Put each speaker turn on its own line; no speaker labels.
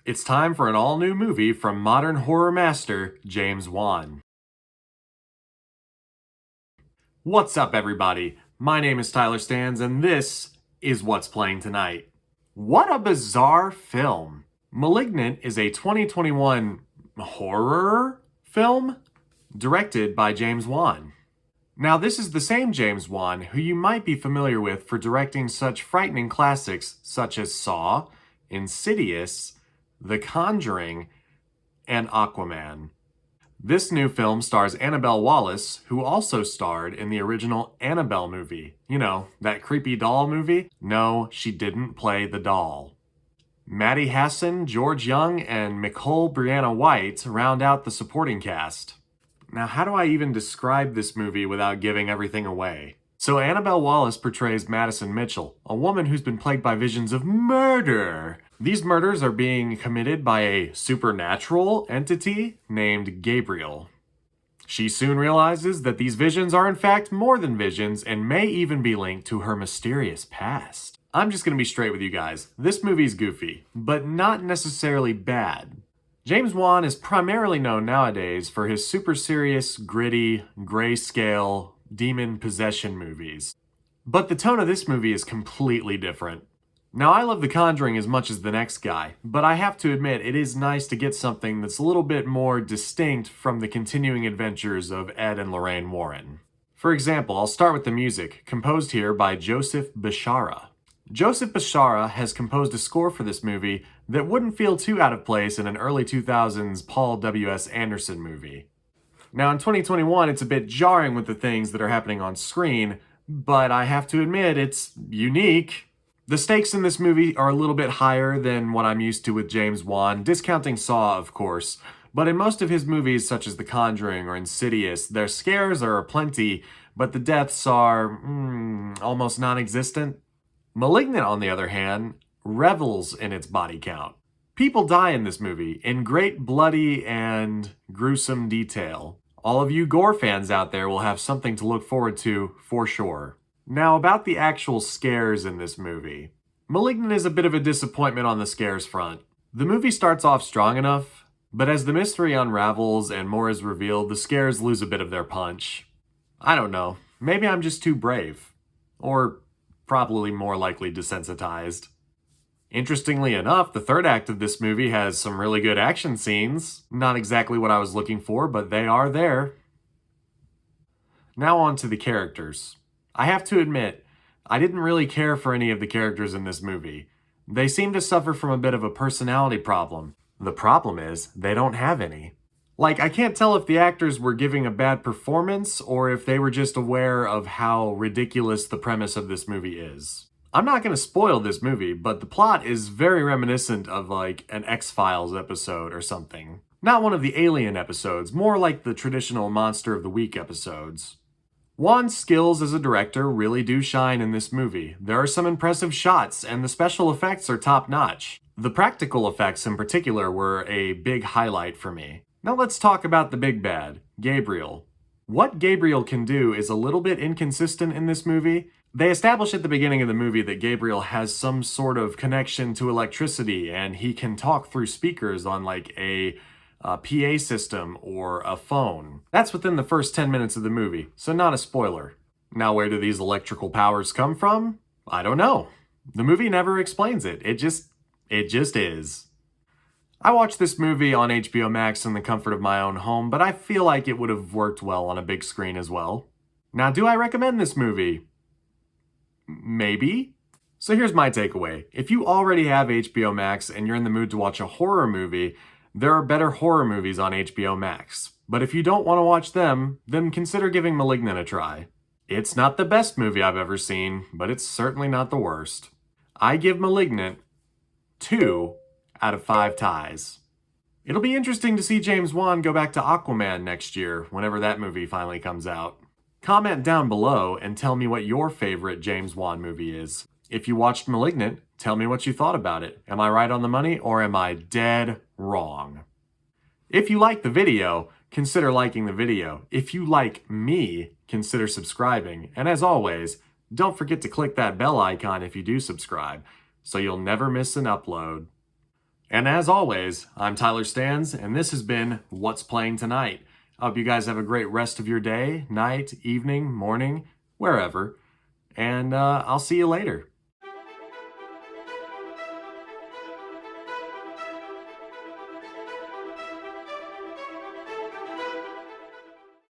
It's time for an all-new movie from modern horror master James Wan. What's up, everybody? My name is Tyler Stans, and this is What's Playing Tonight. What a bizarre film. Malignant is a 2021 horror film directed by James Wan. Now, this is the same James Wan who you might be familiar with for directing such frightening classics such as Saw, Insidious, The Conjuring, and Aquaman. This new film stars Annabelle Wallis, who also starred in the original Annabelle movie. You know, that creepy doll movie? No, she didn't play the doll. Maddie Hasson, George Young, and Nicole Brianna White round out the supporting cast. Now, how do I even describe this movie without giving everything away? So Annabelle Wallis portrays Madison Mitchell, a woman who's been plagued by visions of murder. These murders are being committed by a supernatural entity named Gabriel. She soon realizes that these visions are in fact more than visions and may even be linked to her mysterious past. I'm just gonna be straight with you guys. This movie's goofy, but not necessarily bad. James Wan is primarily known nowadays for his super serious, gritty, grayscale, demon possession movies. But the tone of this movie is completely different. Now, I love The Conjuring as much as the next guy, but I have to admit it is nice to get something that's a little bit more distinct from the continuing adventures of Ed and Lorraine Warren. For example, I'll start with the music, composed here by Joseph Bishara. Joseph Bishara has composed a score for this movie that wouldn't feel too out of place in an early 2000s Paul W.S. Anderson movie. Now, in 2021, it's a bit jarring with the things that are happening on screen, but I have to admit it's unique. The stakes in this movie are a little bit higher than what I'm used to with James Wan, discounting Saw, of course. But in most of his movies, such as The Conjuring or Insidious, their scares are aplenty, but the deaths are almost non-existent. Malignant, on the other hand, revels in its body count. People die in this movie in great bloody and gruesome detail. All of you gore fans out there will have something to look forward to for sure. Now, about the actual scares in this movie. Malignant is a bit of a disappointment on the scares front. The movie starts off strong enough, but as the mystery unravels and more is revealed, the scares lose a bit of their punch. I don't know, maybe I'm just too brave. Or probably more likely desensitized. Interestingly enough, the third act of this movie has some really good action scenes. Not exactly what I was looking for, but they are there. Now on to the characters. I have to admit, I didn't really care for any of the characters in this movie. They seem to suffer from a bit of a personality problem. The problem is, they don't have any. Like, I can't tell if the actors were giving a bad performance or if they were just aware of how ridiculous the premise of this movie is. I'm not going to spoil this movie, but the plot is very reminiscent of like an X-Files episode or something. Not one of the Alien episodes, more like the traditional Monster of the Week episodes. Wan's skills as a director really do shine in this movie. There are some impressive shots, and the special effects are top-notch. The practical effects in particular were a big highlight for me. Now let's talk about the big bad, Gabriel. What Gabriel can do is a little bit inconsistent in this movie. They establish at the beginning of the movie that Gabriel has some sort of connection to electricity, and he can talk through speakers on like a PA system or a phone. That's within the first 10 minutes of the movie, so not a spoiler. Now, where do these electrical powers come from? I don't know. The movie never explains it. It just is. I watched this movie on HBO Max in the comfort of my own home, but I feel like it would have worked well on a big screen as well. Now, do I recommend this movie? Maybe. So here's my takeaway. If you already have HBO Max and you're in the mood to watch a horror movie, there are better horror movies on HBO Max. But if you don't want to watch them, then consider giving Malignant a try. It's not the best movie I've ever seen, but it's certainly not the worst. I give Malignant 2 out of 5 ties. It'll be interesting to see James Wan go back to Aquaman next year, whenever that movie finally comes out. Comment down below and tell me what your favorite James Wan movie is. If you watched Malignant, tell me what you thought about it. Am I right on the money or am I dead wrong? If you like the video, consider liking the video. If you like me, consider subscribing. And as always, don't forget to click that bell icon if you do subscribe, so you'll never miss an upload. And as always, I'm Tyler Stans, and this has been What's Playing Tonight. I hope you guys have a great rest of your day, night, evening, morning, wherever, and I'll see you later.